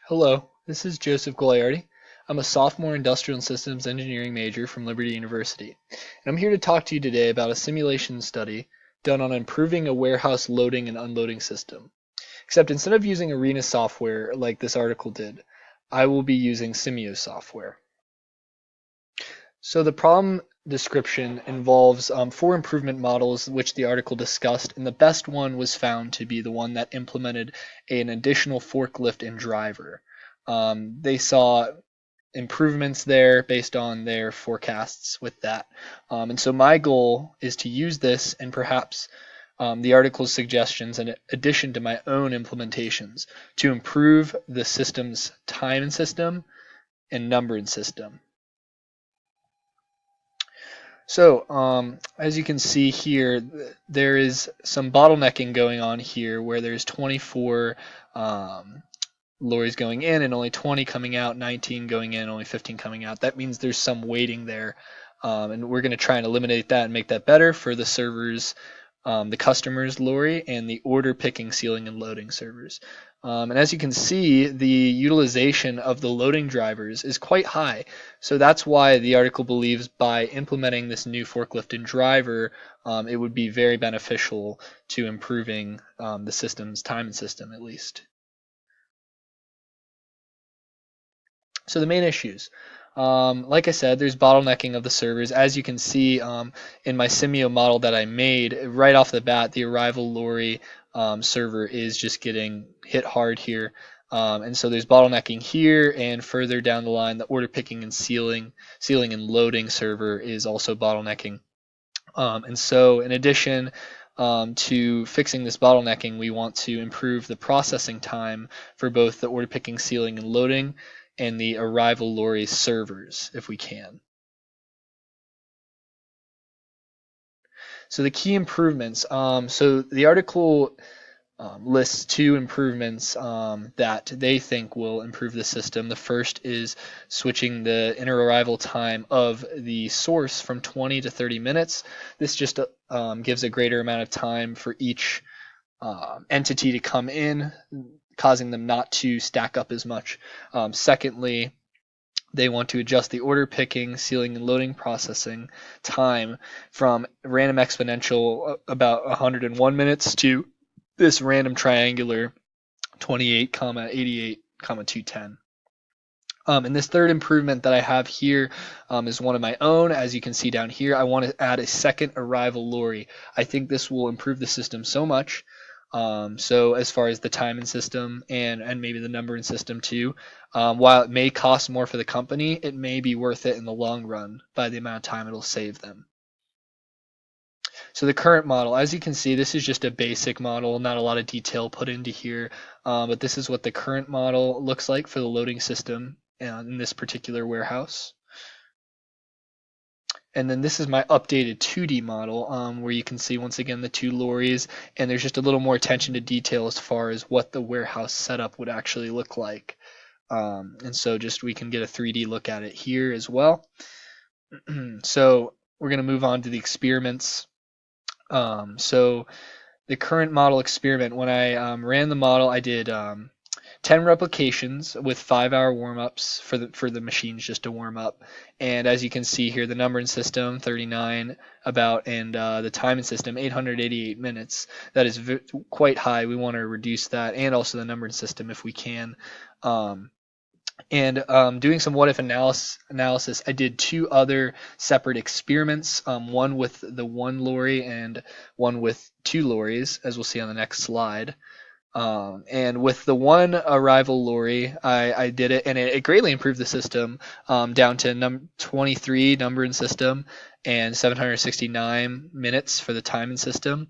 Hello, this is Joseph Goliardi. I'm a sophomore industrial and systems engineering major from Liberty University, and I'm here to talk to you today about a simulation study done on improving a warehouse loading and unloading system. Except instead of using Arena software like this article did, I will be using Simio software. So the problem description involves four improvement models which the article discussed, and the best one was found to be the one that implemented an additional forklift and driver. They saw improvements there based on their forecasts with that. And so my goal is to use this and perhaps the article's suggestions in addition to my own implementations to improve the system's time and system and numbering system. So, as you can see here, there is some bottlenecking going on here where there's 24 lorries going in and only 20 coming out, 19 going in, only 15 coming out. That means there's some waiting there, and we're going to try and eliminate that and make that better for the servers, the customer's lorry, and the order picking, sealing, and loading servers. And as you can see, the utilization of the loading drivers is quite high. So that's why the article believes by implementing this new forklift and driver, it would be very beneficial to improving the system's time and system at least. So the main issues. Like I said, there's bottlenecking of the servers. As you can see in my simio model that I made, right off the bat, the arrival lorry server is just getting hit hard here. And so there's bottlenecking here, and further down the line, the order picking and sealing and loading server is also bottlenecking. And so in addition to fixing this bottlenecking, we want to improve the processing time for both the order picking, sealing, and loading and the arrival lorry servers if we can. So the key improvements. So the article lists two improvements that they think will improve the system. The first is switching the inter-arrival time of the source from 20 to 30 minutes. This just gives a greater amount of time for each entity to come in, causing them not to stack up as much. Secondly, they want to adjust the order picking, sealing, and loading processing time from random exponential about 101 minutes to this random triangular 28, 88, 210. And this third improvement that I have here is one of my own. As you can see down here, I want to add a second arrival lorry. I think this will improve the system so much. So as far as the timing system and maybe the numbering system too, while it may cost more for the company, it may be worth it in the long run by the amount of time it'll save them. So the current model, as you can see, this is just a basic model, not a lot of detail put into here, but this is what the current model looks like for the loading system in this particular warehouse. And then this is my updated 2D model where you can see once again the two lorries, and there's just a little more attention to detail as far as what the warehouse setup would actually look like. And so just we can get a 3D look at it here as well. So we're going to move on to the experiments. So the current model experiment, when I ran the model, I did 10 replications with 5-hour warm-ups for the machines just to warm up. And as you can see here, the numbering system 39 about, and the timing system 888 minutes. That is quite high. We want to reduce that, and also the numbering system if we can. And doing some what if analysis, I did two other separate experiments, one with the one lorry and one with two lorries, as we'll see on the next slide. And with the one arrival lorry, I did it, and it greatly improved the system down to 23 numbering system and 769 minutes for the timing system.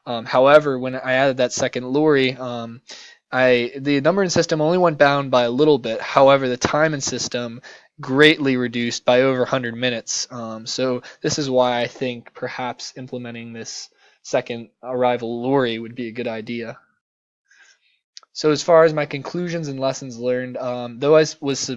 However, when I added that second lorry, the numbering system only went down by a little bit. However, the timing system greatly reduced by over 100 minutes. So this is why I think perhaps implementing this second arrival lorry would be a good idea. So as far as my conclusions and lessons learned, though I was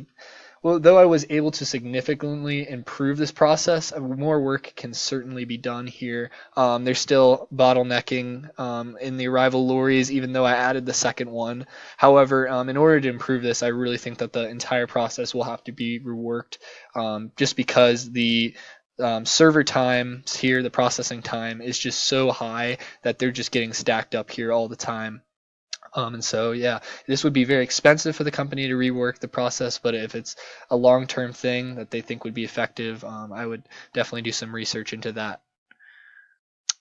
Well, though I was able to significantly improve this process, more work can certainly be done here. There's still bottlenecking in the arrival lorries, even though I added the second one. However, in order to improve this, I really think that the entire process will have to be reworked, just because the server times here, the processing time, is just so high that they're just getting stacked up here all the time. And so, yeah, this would be very expensive for the company to rework the process, but if it's a long-term thing that they think would be effective, I would definitely do some research into that.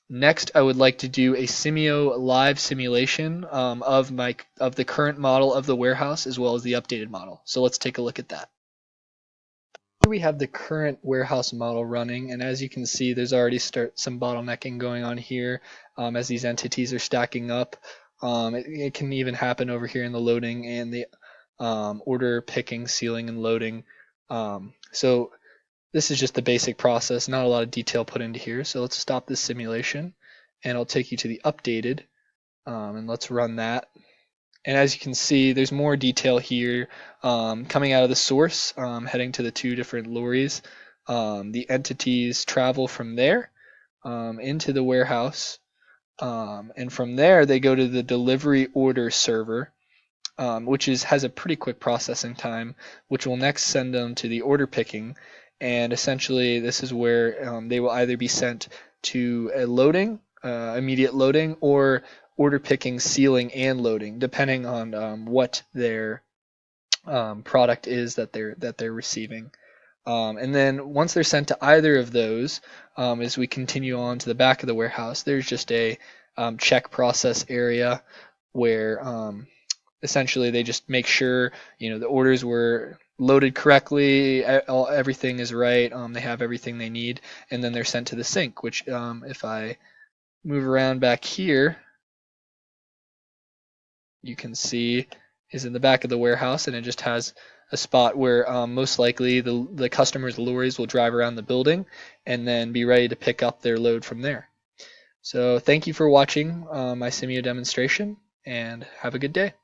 Next, I would like to do a simio live simulation of the current model of the warehouse as well as the updated model. So let's take a look at that. Here we have the current warehouse model running, and as you can see, there's already some bottlenecking going on here as these entities are stacking up. It can even happen over here in the loading and the order picking, sealing, and loading. So this is just the basic process, not a lot of detail put into here. So let's stop this simulation, and I'll take you to the updated, and let's run that. And as you can see, there's more detail here coming out of the source, heading to the two different lorries. The entities travel from there into the warehouse, and from there they go to the delivery order server, which has a pretty quick processing time, which will next send them to the order picking. And essentially, this is where they will either be sent to a loading, immediate loading, or order picking, sealing, and loading, depending on what their product is that they're receiving. And then once they're sent to either of those, as we continue on to the back of the warehouse, there's just a check process area where essentially they just make sure the orders were loaded correctly, everything is right, they have everything they need, and then they're sent to the sink, which if I move around back here, you can see is in the back of the warehouse, and it just has a spot where most likely the customers' lorries will drive around the building and then be ready to pick up their load from there. So thank you for watching my simio demonstration, and have a good day.